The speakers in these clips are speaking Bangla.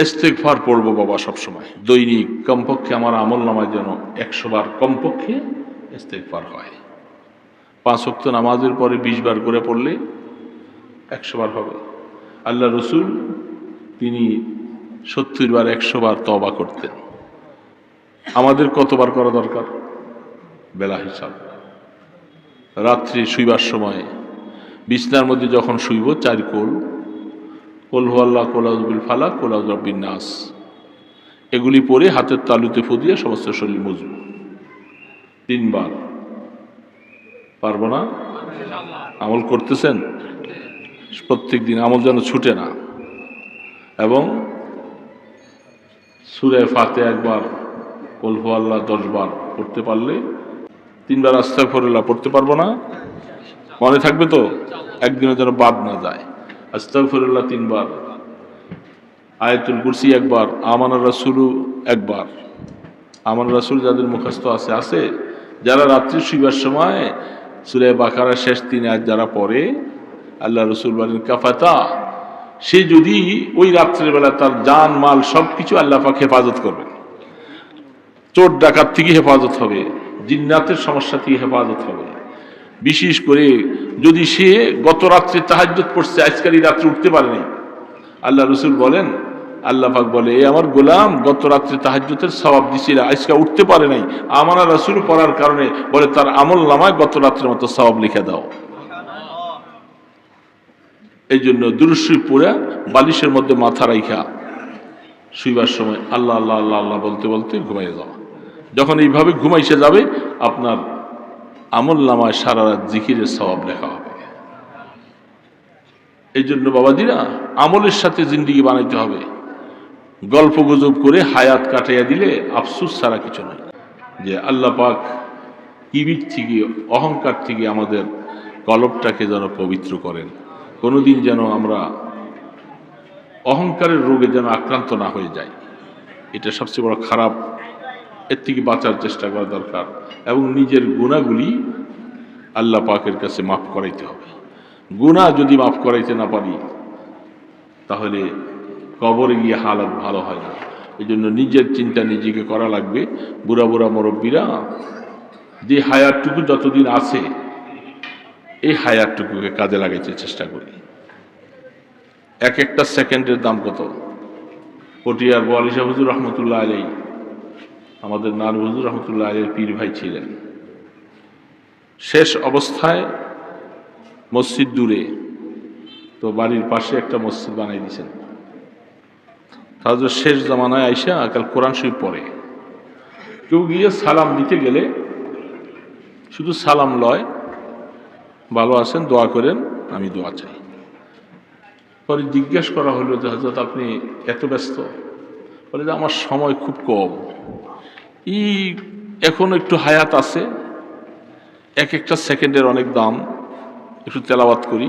ইস্তেগফার পড়বো বাবা সবসময়, দৈনিক কমপক্ষে আমার আমল নামায় যেন 100 বার কমপক্ষে ইস্তেগফার হয়। 5 ওয়াক্ত নামাজের পরে 20 বার করে পড়লে 100 বার হবে। আল্লাহ রসুল তিনি 70 বার 100 বার তওবা করতেন। আমাদের কতবার করা দরকার? বেলা হিসাব। রাত্রি শুইবার সময় বিছনার মধ্যে যখন শুইব 4 কোল, কুল হুয়াল্লাহ, কুল আউযু বিল ফালাক, কুল আউযু বিরাব্বিন নাস, এগুলি পরে হাতের তালুতে ফু দিয়ে সমস্ত শরীর মুছব 3 বার। পারবো না? আমল করতেছেন? প্রত্যেক দিন আমল যেন ছুটে না। এবং সূরা ফাতিহা 1 বার, কুল হুয়াল্লাহ 10 বার পড়তে পারলে 3 বার আস্তাগফিরুল্লাহ পড়তে পারবো না? মনে থাকবে তো? একদিনও যেন বাদ না যায়। আস্তাগফিরুল্লাহ 3 বার, আয়াতুল কুরসি 1 বার, আমানার রাসূলু 1 বার। আমানার রাসূল যাদের মুখস্থ আছে, যারা রাত্রি শুইবার সময় সূরা বাকারার শেষ 3 আয়াত যারা পড়ে, আল্লাহ রসুল বলেন কাফাতা, সে যদি ওই রাত্রের বেলা তার জান মাল সবকিছু আল্লাহ পাক হেফাজত করবেন। চোর ডাকাত থেকে হেফাজত হবে, জিন্নাতের সমস্যা থেকে হেফাজত হবে। বিশেষ করে যদি সে গত রাত্রে তাহাজ্জুদ পড়ছে, আজকাল এই রাত্রে উঠতে পারেনি, আল্লাহ রসুল বলেন, আল্লাহ পাক বলে, এ আমার গোলাম গত রাত্রে তাহাজ্জুদের সওয়াব দিছিল, আজকে উঠতে পারে নাই, আমার রাসূল পড়ার কারণে বলে তার আমল নামায় গত রাত্রের মতো সওয়াব লিখে দাও। এই জন্য দুরূদ শরীফ পড়ে বালিশের মধ্যে মাথা রাইখা শুইবার সময় আল্লাহ আল্লাহ আল্লাহ আল্লাহ বলতে বলতে ঘুমাইয়া যাওয়া। যখন এইভাবে ঘুমাইছে যাবে, আপনার আমল নামায় সারা রাত জিকিরের সওয়াব লেখা হবে। এই জন্য বাবাজিরা আমলের সাথে জিন্দেগি বানাইতে হবে। গল্প গুজব করে হায়াত কাটাইয়া দিলে আফসোস ছাড়া কিছু নয়। যে আল্লাহ পাক কিবির থেকে, অহংকার থেকে আমাদের কলবটাকে যেন পবিত্র করেন। কোনোদিন যেন আমরা অহংকারের রোগে যেন আক্রান্ত না হয়ে যাই। এটা সবচেয়ে বড় খারাপ। এর থেকে বাঁচার চেষ্টা করা দরকার এবং নিজের গুনাহগুলি আল্লাহ পাকের কাছে মাফ করাইতে হবে। গুনাহ যদি মাফ করাইতে না পারি তাহলে কবরে গিয়ে হালত ভালো হয় না। এই জন্য নিজের চিন্তা নিজেকে করা লাগবে। বুড়া বুড়া মুরব্বীরা যে হায়াতটুকু যতদিন আছে, এই হায়াতটুকুকে কাজে লাগাইতে চেষ্টা করি। এক একটা সেকেন্ডের দাম কত? পটিয়ার বোয়ালিশা হুজুর রহমতুল্লাহ আলাইহি, আমাদের নার হুজুর রহমতুল্লাহ আলাইহির পীর ভাই ছিলেন। শেষ অবস্থায় মসজিদ দূরে, তো বাড়ির পাশে একটা মসজিদ বানাই দিয়েছেন। তাহলে শেষ জামানায় আইসা কাল কোরআন শরীফ পড়ে। কেউ গিয়ে সালাম দিতে গেলে শুধু সালাম লয়, ভালো আছেন, দোয়া করেন, আমি দোয়া চাই। পরে জিজ্ঞেস করা হলো যে হযরত আপনি এত ব্যস্ত? বলে যে আমার সময় খুব কম, এখন একটু হায়াত আছে, এক একটা সেকেন্ডের অনেক দাম, একটু তেলাওয়াত করি,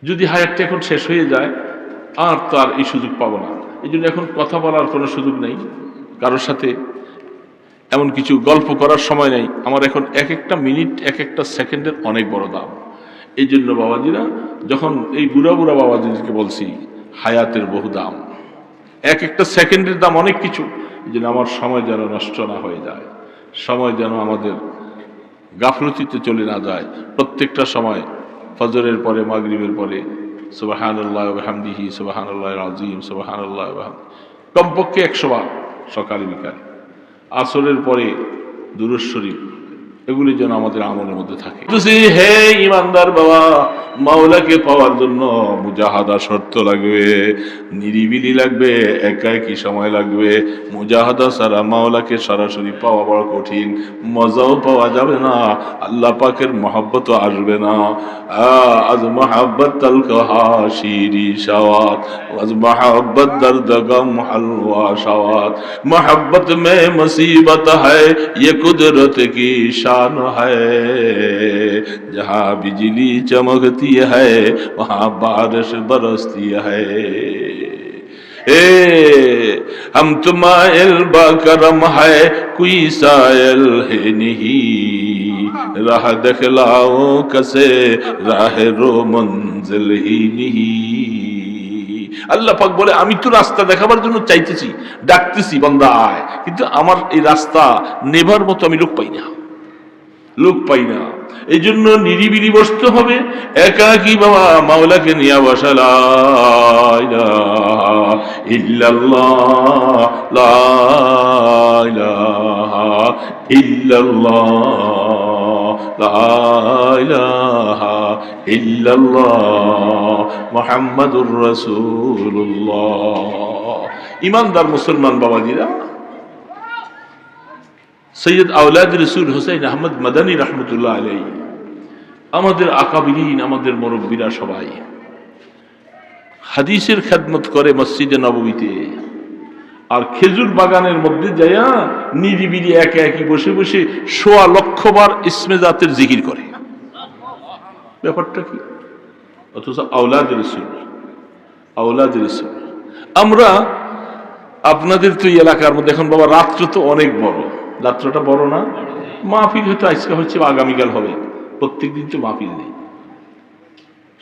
যদি হায়াতটা এখন শেষ হয়ে যায় আর তো আর এই সুযোগ পাবো না। এই জন্য এখন কথা বলার কোনো সুযোগ নেই কারোর সাথে, এমন কিছু গল্প করার সময় নেই আমার এখন। এক একটা মিনিট, এক একটা সেকেন্ডের অনেক বড় দাম। এই জন্য বাবাজিরা, যখন এই বুড়া বুড়া বাবাজিকে বলছি হায়াতের বহু দাম, এক একটা সেকেন্ডের দাম অনেক কিছু। এই জন্য আমার সময় যেন নষ্ট না হয়ে যায়, সময় যেন আমাদের গাফলতিতে চলে না যায়। প্রত্যেকটা সময় ফজরের পরে, মাগরিবের পরে সুবহানাল্লাহ ওয়া বিহামদিহি সুবহানাল্লাহিল আযীম সুবহানাল্লাহ ওয়া বিহামদিহি কমপক্ষে 100 বার সকালে বিকালে। আসরের পরে দুরূদ শরীফ, এগুলি যেন আমাদের আমলের মধ্যে থাকে। হে ইমানদার বাবা, মাওলাকে পাওয়ার জন্য মুজাহাদা শর্ত লাগবে, নিরিবিলি লাগবে, একাকী সময় লাগবে। মুজাহাদা ছাড়া মাওলাকে সরাসরি পাওয়া বড় কঠিন। মজাও পাওয়া যাবে না, আল্লাহ পাকের মহব্বতও আসবে না। আজ মহব্বত তালকা হাশিরি শাওয়াত, আজ মহব্বত দর্দ গম হলওয়া শাওয়াত। मोहब्बत में मुसीबत है ये कुदरत की शान है, जहाँ बिजली चमकती है वहाँ बारिश बरसती है। हम तुम्हारे बकरम है कोई सायल है नहीं, राह दिखलाओ कसे राह रो मंजिल ही नहीं। আল্লাহ পাক বলে আমি তো রাস্তা দেখাবার জন্য চাইতেছি, ডাকতেছি বান্দা আয়, কিন্তু আমার এই রাস্তা নেবার মতো আমি লোক পাই না, লোক পাই না। এই জন্য নিরিবিলি বসতে হবে, একাকী বাবা মাওলাকে নিয়ে বসা। লা ইলাহা ইল্লাল্লাহ, লা ইলাহা ইল্লাল্লাহ, লা ইলাহা ইল্লাল্লাহ মুহাম্মাদুর রাসূলুল্লাহ। ইমানদার মুসলমান বাবাজিরা, সৈয়দ আওলাদ রসুল হোসেন আহমদ মাদানী রহমতুল্লাহ আলাইহি, আমাদের আকাবিরিন, আমাদের মুরব্বীরা সবাই হাদিসের খেদমত করে মসজিদে নববীতে, আর খেজুর বাগানের মধ্যে যাইয়া নিরিবিলি একে একই বসে বসে ১৬ লক্ষ বার ইসমে জাতের জিকির করে। ব্যাপারটা কি? অথচ আওলাদ রসুল, আওলাদ রসুল। আমরা আপনাদের তো এই এলাকার মধ্যে এখন বাবা রাত্র তো অনেক বড়, রাত্রটা বড় না? মাহফিল হয়তো আজকে হচ্ছে আগামীকাল হবে, প্রত্যেক দিন তো মাহফিল নেই।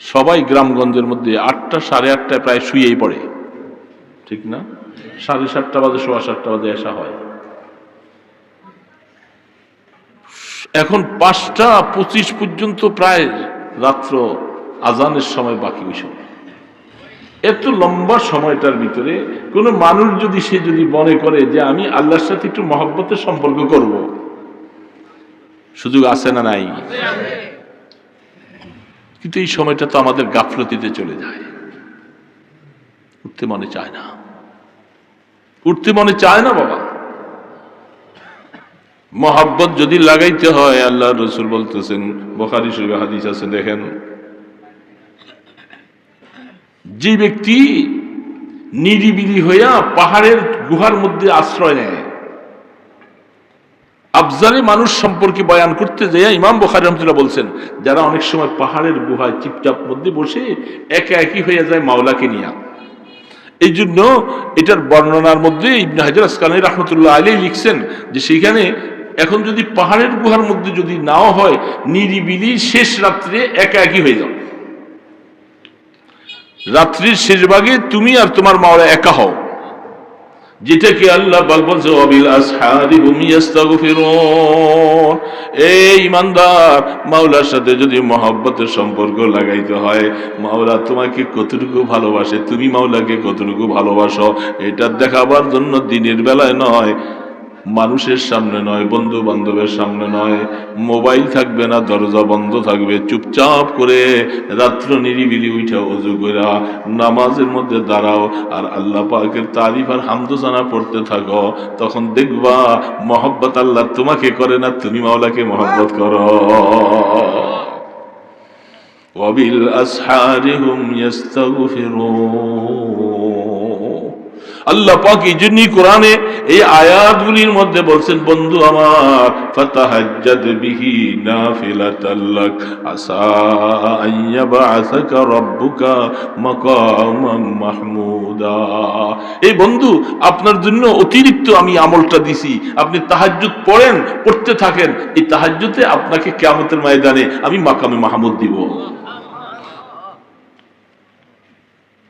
সবাই গ্রামগঞ্জের মধ্যে ৮টা ৮:৩০ প্রায় শুয়েই পড়ে, ঠিক না? ৭:৩০ বাজে, ৭:৩০ বাজে আসা হয়। এখন ৫টা ২৫ পর্যন্ত প্রায় রাত্র আজানের সময় বাকি। ওই সময় এত লম্বা সময়টার ভিতরে কোন মানুষ যদি সে যদি মনে করে যে আমি আল্লাহর সাথে একটু মহব্বতের সম্পর্ক করব, সুযোগ আছে না নাই? কিন্তু এই সময়টা তো আমাদের গাফলতিতে চলে যায়, উঠতে মনে চায় না, উঠতে মনে চায় না বাবা। মহব্বত যদি লাগাইতে হয়, আল্লাহ রসুল বলতেছেন, বুখারী শরীফে হাদিস আছে, দেখেন, যে ব্যক্তি নিরিবিলি হইয়া পাহাড়ের গুহার মধ্যে আশ্রয় নেয়, আফজালে মানুষ সম্পর্কে বয়ান করতে যায় ইমাম বুখারী রাহমাতুল্লাহ বলছেন, যারা অনেক সময় পাহাড়ের গুহায় চুপচাপ মধ্যে বসে একা একই হয়ে যায় মাওলাকে নিয়ে। এই জন্য এটার বর্ণনার মধ্যে ইবনে হাজার আসকালানী রাহমাতুল্লাহ আলাইহি লিখছেন যে সেখানে এখন যদি পাহাড়ের গুহার মধ্যে যদি নাও হয়, নিরিবিলি শেষ রাত্রে একা একই হয়ে যাও, রাত্রির শেষ ভাগে তুমি আর তোমার মাওলা একা হও, যেটাকে আল্লাহ পাক বলছে ওয়াবিল আসহারি হুম ইস্তাগফিরুন। এই ইমানদার, মাওলার সাথে যদি মহব্বতের সম্পর্ক লাগাইতে হয়, মাওলা তোমাকে কতটুকু ভালোবাসে, তুমি মাওলাকে কতটুকু ভালোবাসো, এটা দেখাবার জন্য দিনের বেলায় নয়, মানুষের সামনে নয়, বন্ধু বান্ধবের সামনে নয়, মোবাইল থাকবে না, দরজা বন্ধ থাকবে, চুপচাপ করে রাত্র নিরিবিলি উঠা ওযু কইরা নামাজের মধ্যে দাঁড়াও আর আল্লাহ পাকের তারিফ আর হামদোসানা পড়তে থাকো। তখন দেখবা মহব্বত আল্লাহ তোমাকে করে না, তুমি মাওলাকে মহব্বত করো। ওয়াবিল আসহারি হুম ইস্তাগফিরুন। আল্লাহ পাক এই জন্যই কোরআনে এই আয়াতগুলির মধ্যে বলছেন, বন্ধু আমার, ফাতাহাজ্জাদ বিহি নাফিলাতাল লাক আসা আইয়াবআসাকা রাব্বুকা মাকামান মাহমুদা। এই বন্ধু, আপনার জন্য অতিরিক্ত আমি আমলটা দিছি, আপনি তাহাজ্জুদ পড়েন, পড়তে থাকেন, এই তাহাজ্জুদে আপনাকে কিয়ামতের ময়দানে আমি মাকামে মাহমুদ দিব।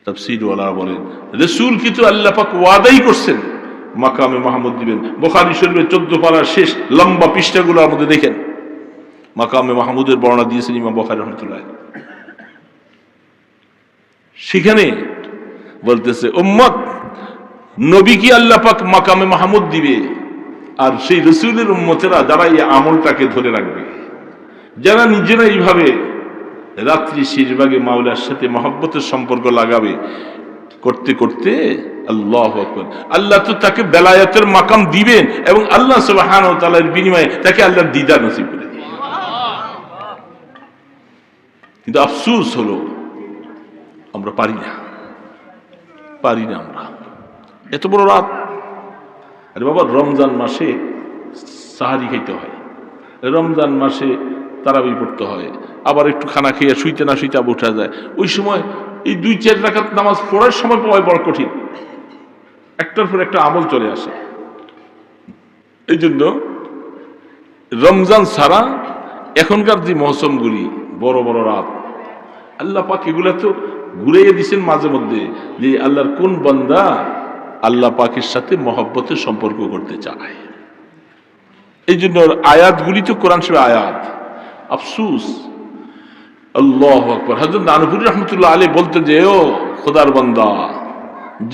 তাফসীরওয়ালারা বলেন, রাসূল কিন্তু আল্লাহ পাক ওয়াদাই করছেন মাকামে মাহমুদ দিবেন। বুখারী শরীফের 14 পারার শেষ লম্বা পৃষ্ঠাগুলোর মধ্যে দেখেন মাকামে মাহমুদের বর্ণনা দিয়েছেন ইমাম বুখারী রাহমাতুল্লাহ। সেখানে বলতেছে, উম্মত, নবী কি আল্লাহ পাক মাকামে মাহমুদ দিবে, আর সেই রাসূলের উম্মতেরা যারা এই আমলটাকে ধরে রাখবে, যারা নিজেরা এইভাবে রাত্রি শেষ ভাগে মাওলার সাথে মহব্বতের সম্পর্ক লাগাবে, করতে করতে আল্লাহু আকবার, আল্লাহ তো তাকে বেলায়েতের মাকাম দিবেন এবং আল্লাহ সুবহানাহু ওয়া তাআলার বিনিময়ে তাকে আল্লাহর দিদার নসিব করে দিবেন। কিন্তু আফসোস হলো আমরা পারি না, আমরা এত বড় রাত। আরে বাবা, রমজান মাসে সাহারি খাইতে হয়, রমজান মাসে তারাবি পড়তে হয়, আবার একটু খানা খেয়ে শুইতে না শুইতে আবার উঠা যায়। ওই সময় এই 2-4 রাকাত নামাজ পড়ার সময় পাওয়া বড় কঠিন, একটার পর একটা আমল চলে আসে। এই জন্য রমজান ছাড়া এখনকার যে মৌসুমগুলি, বড় বড় রাত, আল্লাহ পাক এগুলা তো ঘুরাইয়ে দিচ্ছেন মাঝে মধ্যে যে আল্লাহর কোন বান্দা আল্লাহ পাকের সাথে মহব্বতের সম্পর্ক করতে চায়। এই জন্য আয়াতগুলি তো কোরআন শরীফের আয়াত। আফসুস, আল্লাহু আকবার। হযরত নানপুরি রহমতুল্লাহ আলাইহি বলতেন যে ও খোদার বান্দা,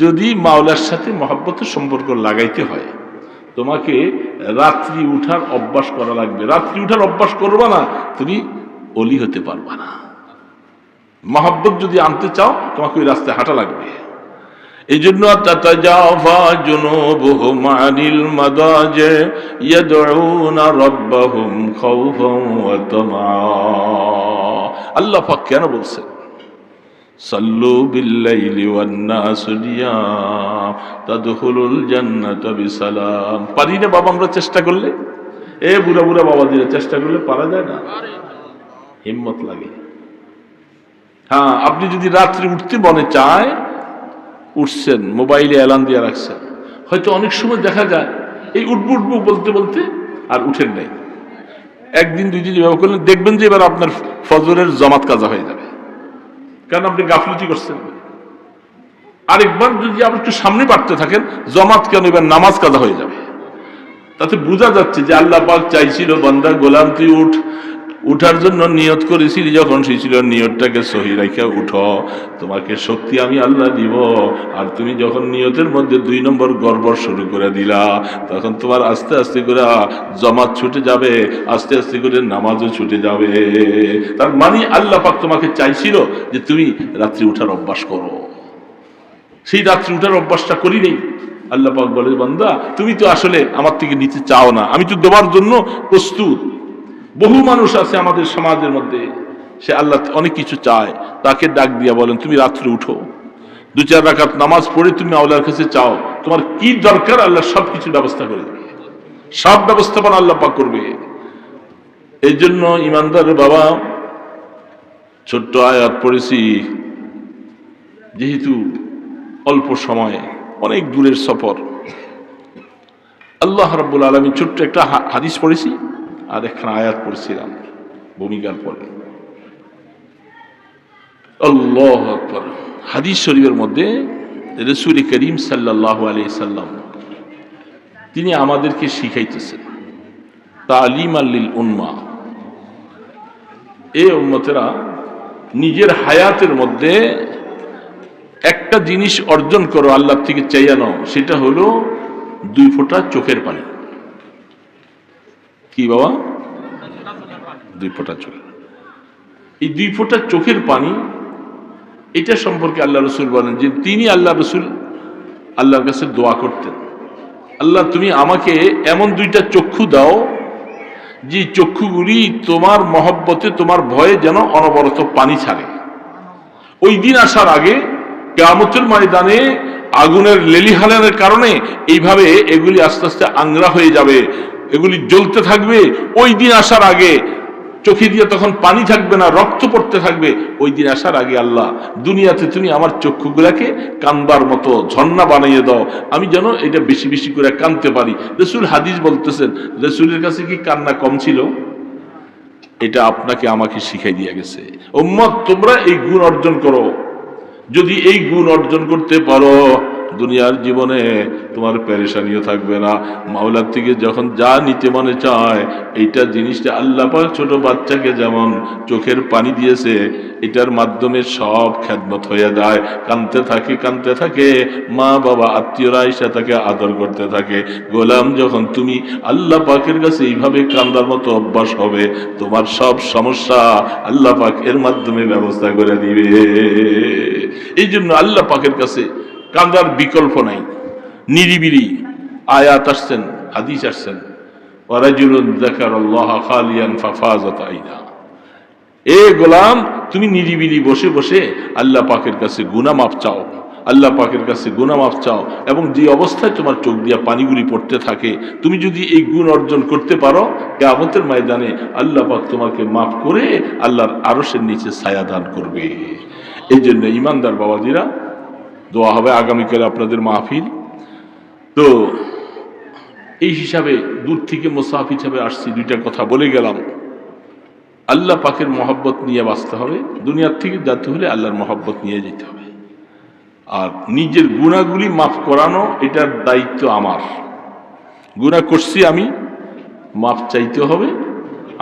যদি মাওলার সাথে মহব্বতের সম্পর্ক লাগাইতে হয় তোমাকে রাত্রি উঠার অভ্যাস করা লাগবে। রাত্রি উঠার অভ্যাস করবা না, তুমি অলি হতে পারবা না। মহব্বত যদি আনতে চাও তোমাকে ওই রাস্তায় হাঁটা লাগবে। এই জন্য তাতাজাফা জুনুবুহুম আনিল মাদাজি ইয়াদউনা রাব্বাহুম খাউফান ওয়া তামআ। আল্লাহ পাক কেন বলছেন সাল্লু বিল্লাইলি ওয়ান নাসু নিয়াম তাদখুলুল জান্নাতা বিসালাম। পারি না বাবা আমরা চেষ্টা করলে? বুড়া বুড়া বাবাজিরা চেষ্টা করলে পারা যায় না? হিম্মত লাগে। হ্যাঁ, আপনি যদি রাত্রি উঠতে মনে চায় উঠছেন, মোবাইলে অ্যালার্ম দিয়ে রাখছেন, হয়তো অনেক সময় দেখা যায় এই উঠবো উঠবো বলতে বলতে আর উঠেন নাই। একদিন দুই দিন এভাবে করলেন, দেখবেন যে এবার আপনার ফজরের জামাত কাজা হয়ে যাবে, কারণ আপনি গাফলতি করছেন। আরেকবার যদি আপনি একটু সামনে বাড়তে থাকেন, জামাত কেন এবার নামাজ কাজা হয়ে যাবে। তাতে বোঝা যাচ্ছে যে আল্লাহ পাক চাইছিল বান্দা গোলাম তুই উঠ, উঠার জন্য নিয়ত করেছিলি যখন সেই ছিল নিয়তটাকে সহি রাখা উঠো, তোমাকে শক্তি আমি আল্লাহ দিব। আর তুমি যখন নিয়তের মধ্যে 2 নম্বর গড়বড় শুরু করে দিলা, তখন তোমার আস্তে আস্তে করে জামাত ছুটে যাবে, আস্তে আস্তে করে নামাজও ছুটে যাবে। তার মানে আল্লাহ পাক তোমাকে চাইছিল যে তুমি রাত্রি উঠার অভ্যাস করো। সেই রাত্রি উঠার অভ্যাসটা করি নেই। আল্লাহ পাক বলে বান্দা তুমি তো আসলে আমার থেকে নিতে চাও না, আমি তো দেওয়ার জন্য প্রস্তুত। বহু মানুষ আছে আমাদের সমাজের মধ্যে, সে আল্লাহ অনেক কিছু চায়, তাকে ডাক দিয়া বলেন তুমি রাত্রে উঠো, 2-4 রাকাত নামাজ পড়ে তুমি আল্লাহর কাছে চাও, তোমার কি দরকার আল্লাহ সব কিছু ব্যবস্থা করে দেবে, সব ব্যবস্থাপনা আল্লাহ পাক করবে। এই জন্য ইমানদার বাবা, ছোট্ট আয়াত পড়েছি, যেহেতু অল্প সময়ে অনেক দূরের সফর, আল্লাহ রাব্বুল আলামিন ছোট্ট একটা হাদিস পড়েছি আর একখানা আয়াত পড়ছিলাম ভূমিকার পরে। আল্লাহু আকবার। হাদিস শরীফের মধ্যে রাসূল করিম সাল্লাল্লাহু আলাইহি সাল্লাম তিনি আমাদেরকে শিখাইতেছেন তালিমান লিল উম্মাহ, এই উম্মতেরা নিজের হায়াতের মধ্যে একটা জিনিস অর্জন করো আল্লাহ থেকে চাইয়া নাও, সেটা হলো 2 ফোঁটা চোখের পানি। কি বাবা? 2 ফোঁটা চোখ। এই 2 ফোঁটা চোখের পানি, এটা সম্পর্কে আল্লাহ রসুল বলেন যে তিনি আল্লাহ রসুল আল্লাহর কাছে দোয়া করতেন, আল্লাহ তুমি আমাকে এমন 2টা চক্ষু দাও যে চক্ষুগুলি তোমার মহব্বতে তোমার ভয়ে যেন অনবরত পানি ছাড়ে। ওই দিন আসার আগে কিয়ামতের ময়দানে আগুনের লেলিহানের কারণে এইভাবে এগুলি আস্তে আস্তে আংরা হয়ে যাবে, এগুলি জ্বলতে থাকবে। ওই দিন আসার আগে চোখে দিয়ে তখন পানি থাকবে না, রক্ত পড়তে থাকবে। ওই দিন আসার আগে আল্লাহ দুনিয়াতে তুমি আমার চক্ষুগুলাকে কানবার মতো ঝর্ণা বানিয়ে দাও, আমি যেন এটা বেশি বেশি করে কানতে পারি। রাসূল হাদিস বলতেছেন, রাসূলের কাছে কি কান্না কম ছিল? এটা আপনাকে আমাকে শিখাই দিয়ে গেছে, উম্মত তোমরা এই গুণ অর্জন করো। যদি এই গুণ অর্জন করতে পারো, দুনিয়ার জীবনে তোমার পেরেশানিও থাকবে না। মাওলার থেকে যখন যা নিতে মনে চায়, এইটা জিনিসটা আল্লাহ পাক ছোট বাচ্চাকে যেমন চোখের পানি দিয়েছে, এটার মাধ্যমে সব খেদমত হয়ে যায়। কানতে থাকে কানতে থাকে, মা বাবা আত্মীয়রা এসে তাকে আদর করতে থাকে। গোলাম যখন তুমি আল্লাহ পাকের কাছে এইভাবে কান্দার মতো অভ্যাস হবে, তোমার সব সমস্যা আল্লাহ পাক এর মাধ্যমে ব্যবস্থা করে দিবে। এই জন্য আল্লাহ পাকের কাছে কান্দার বিকল্প নাই। নিরিবিলি আয়াত আসছেন, হাদিস আসছেন, ওয়ারাজুলুন যাকারাল্লাহা খালিয়ান ফাফাজাত আইনা। এ গোলাম তুমি নিরিবিলি বসে বসে আল্লাহ পাকের কাছে গুনাহ মাফ চাও, আল্লাহ পাকের কাছে গুনাহ মাফ চাও, এবং যে অবস্থায় তোমার চোখ দিয়া পানিগুলি পড়তে থাকে, তুমি যদি এই গুণ অর্জন করতে পারো, কিয়ামতের ময়দানে আল্লাহ পাক তোমাকে মাফ করে আল্লাহর আরশের নিচে ছায়া দান করবে। এই জন্য ইমানদার বাবাজিরা, দোয়া হবে আগামীকাল আপনাদের মাহফিল। তো এই হিসাবে দূর থেকে মুসাফির হিসাবে আসছি, 2টা কথা বলে গেলাম। আল্লাহ পাকের মহব্বত নিয়ে বাঁচতে হবে, দুনিয়ার থেকে যেতে হলে আল্লাহর মহব্বত নিয়ে যেতে হবে। আর নিজের গুনাহগুলি মাফ করানো, এটার দায়িত্ব আমার। গুনাহ করছি আমি, মাফ চাইতে হবে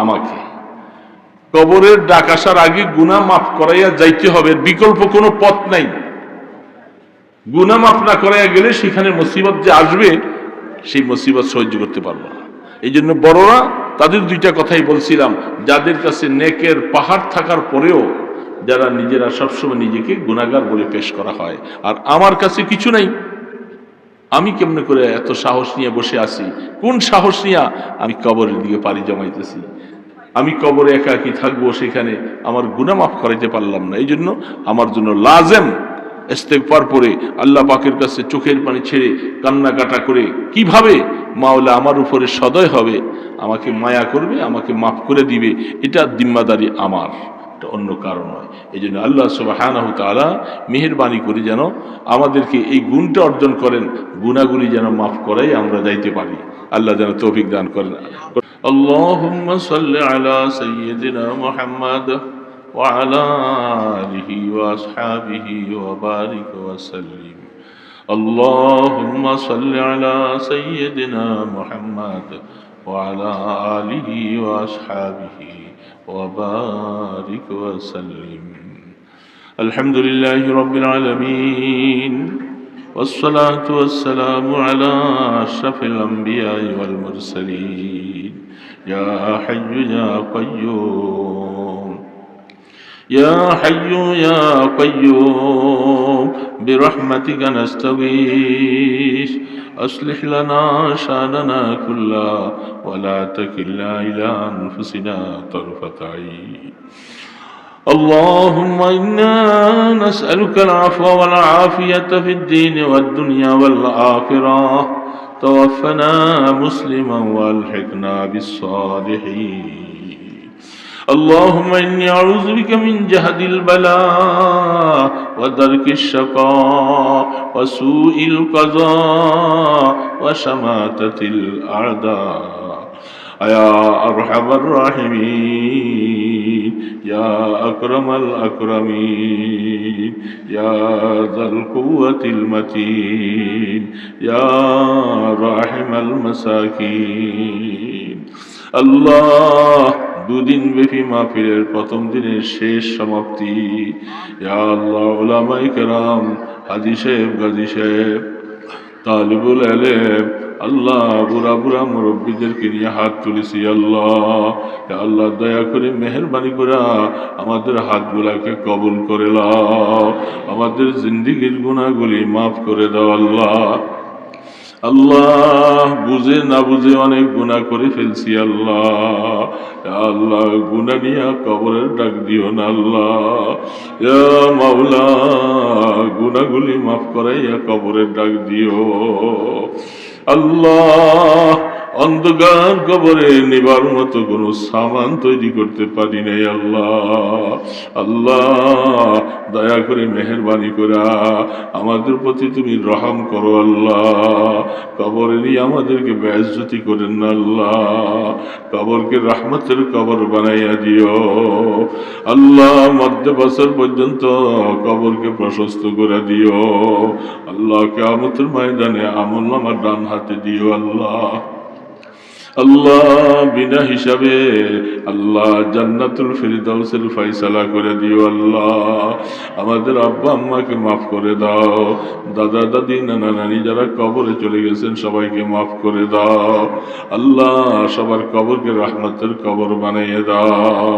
আমাকে। কবরের ডাক আসার আগে গুনাহ মাফ করাইয়া যাইতে হবে, বিকল্প কোনো পথ নাই। গুনাহ মাফ না করাইয়া গেলে সেখানে মুসিবত যে আসবে, সেই মুসিবত সহ্য করতে পারবো না। এই জন্য বড়রা তাদের দুইটা কথাই বলছিলাম, যাদের কাছে নেকের পাহাড় থাকার পরেও যারা নিজেরা সবসময় নিজেকে গুনাহগার বলে পেশ করা হয়, আর আমার কাছে কিছু নাই, আমি কেমনে করে এত সাহস নিয়ে বসে আছি? কোন সাহস নিয়ে আমি কবরের দিকে পাড়ি জমাইতেছি? আমি কবরে একাকী থাকবো, সেখানে আমার গুনাহ মাফ করাইতে পারলাম না। এই জন্য আমার জন্য লাজেম ইস্তেগফার পড়ে আল্লাহ পাকের কাছে চোখের পানি ছেড়ে কান্নাকাটা করে কিভাবে মাওলা আমার উপরে সদয় হবে, আমাকে মায়া করবে, আমাকে মাফ করে দিবে, এটা জিম্মাদারি আমার, এটা অন্য কারণ নয়। এই জন্য আল্লাহ সুবহানাহু তাআলা মেহেরবানি করে যেন আমাদেরকে এই গুণটা অর্জন করেন, গুনাহগুলি যেন মাফ করাই আমরা যাইতে পারি। আল্লাহ যেন তৌফিক দান করেন। আল্লাহুম্মা সাল্লি আলা সাইয়্যিদিনা মুহাম্মাদ ওয়া আলা আলিহি ওয়া আসহাবিহি ওয়া বারিক ওয়া সাল্লিম। আল্লাহুম্মা সাল্লি আলা সাইয়্যিদিনা মুহাম্মাদ ওয়া আলা আলিহি ওয়া আসহাবিহি ওয়া বারিক ওয়া সাল্লিম। আলহামদুলিল্লাহি রাব্বিল আলামিন, والصلاة والسلام على أشرف الأنبياء والمرسلين. يا حي يا قيوم، يا حي يا قيوم برحمتك نستغيث، أصلح لنا شأننا كله ولا تكلنا إلى أنفسنا طرفة عين. اللهم إنا نسألك العفو والعافية في الدين والدنيا والآخرة، توفنا مسلما والحقنا بالصالحين. اللهم إني أعوذ بك من جهد البلاء ودرك الشقاء وسوء القضاء وشماتة الأعداء. يا أرحم الراحمين، يا أكرم الأكرمين، يا ذا القوة المتين، يا راحم المساكين. الله দুদিন ব্যাপী মাহফিলের প্রথম দিনের শেষ সমাপ্তি। ইয়া আল্লাহ, উলামায়ে কেরাম, হাজী সাহেব, গাজী সাহেব, তালিবুল ইলম, আল্লাহ বুড়া বুড়া মুরব্বীদেরকে নিয়ে হাত তুলেছি। আল্লাহ, আল্লাহ দয়া করে মেহেরবানি করে আমাদের হাতগুলাকে কবুল করে নাও, আমাদের জিন্দেগীর গুনাহগুলি মাফ করে দাও। আল্লাহ, আল্লাহ বুঝে না বুঝে অনেক গুনাহ করে ফেলছি। আল্লাহ, আল্লাহ গুনাহ নিয়ে কবরের ডাক দিও না। আল্লাহ ইয়া মাওলা, গুনাহগুলি মাফ করাইয়া কবরের ডাক দিও। আল্লাহ, অন্ধকার কবরে নিবার মতো কোন সামান তৈরি করতে পারি নাই। আল্লাহ, আল্লাহ দয়া করে মেহেরবানি করা আমাদের প্রতি তুমি রহম করো। আল্লাহ, কবরে নিয়ে আমাদেরকে বেইজ্জতি করেন না। আল্লাহ, কবরকে রহমতের কবর বানাইয়া দিও। আল্লাহ, মধ্য বছর পর্যন্ত কবরকে প্রশস্ত করে দিও। আল্লাহ, কিয়ামতের ময়দানে আমলনামা ডান হাতে দিও। আল্লাহ, আল্লাহ বিনা হিসাবে আল্লাহ জান্নাতুল ফিরদাউসের ফয়সালা করে দিও। আল্লাহ, আমাদের আব্বা আম্মাকে মাফ করে দাও, দাদা দাদি নানা নানি যারা কবরে চলে গেছেন সবাইকে মাফ করে দাও। আল্লাহ, সবার কবরকে রহমতের কবর বানিয়ে দাও।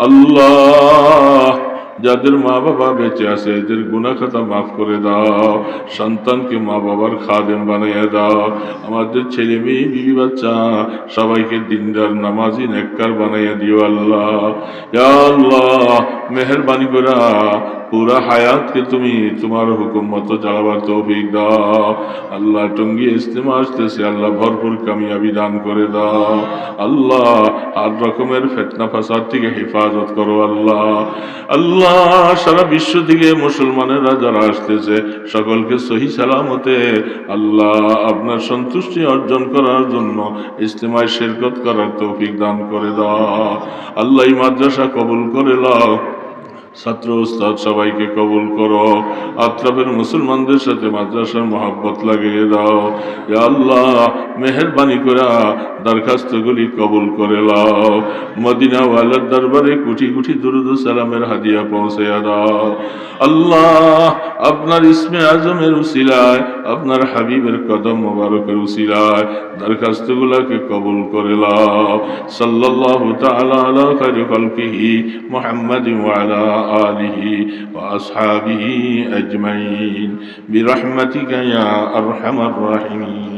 আল্লাহ, যাদের মা বাবা বেঁচে আছে এদের গুনাহ খাতা মাফ করে দাও, সন্তানকে মা বাবার খাদেম বানিয়ে দাও। আমাদের ছেলে মেয়ে বিবি বাচ্চা সবাইকে দিনদার নামাজি নেককার বানাইয়া দিও। আল্লাহ, ইয়া আল্লাহ মেহেরবানি করে পুরা হায়াতকে তুমি তোমার হুকুম মতো চালাবার তৌফিক দাও। আল্লাহ, টঙ্গী ইজতেমা আসতেছে, আল্লাহ ভরপুর কামিয়াবি দান করে দাও। আল্লাহ, আর রকমের ফিতনা ফাসাদ থেকে হেফাজত করো। আল্লাহ, আল্লাহ আল্লাহ সারা বিশ্ব থেকে মুসলমানেরা যারা আসতেছে সকলকে সহি সালামতে আল্লাহ আপনার সন্তুষ্টি অর্জন করার জন্য ইজতেমায় শিরকত করার তৌফিক দান করে দাও। আল্লাহ এই মাদ্রাসা কবুল করে নাও, ছাত্র উস্তাদ সবাইকে কবুল করো, আত্রাফের মুসলমানদের সাথে মাদ্রাসার মহাব্বত লাগিয়ে দাও। ইয়া আল্লাহ মেহেরবানি করে দরখাস্তগুলি কবুল করে লাও। মদিনা ওয়ালার দরবারে কোটি কোটি দুরুদ ও সালামের হাদিয়া পৌঁছে দাও। আল্লাহ আপনার ইসমে আজমের উসিলায়, আপনার হাবিবের কদম মোবারকের উসিলায় দরখাস্তগুলোকে কবুল করে লাও। সাল্লাল্লাহু তাআলা আলা খায়রি খালকিহি মুহাম্মাদিন ওয়া আলা আলিহি ওয়া আসহাবিহি আজমাইন বিরহমাতিকা ইয়া আরহামার রাহিমিন।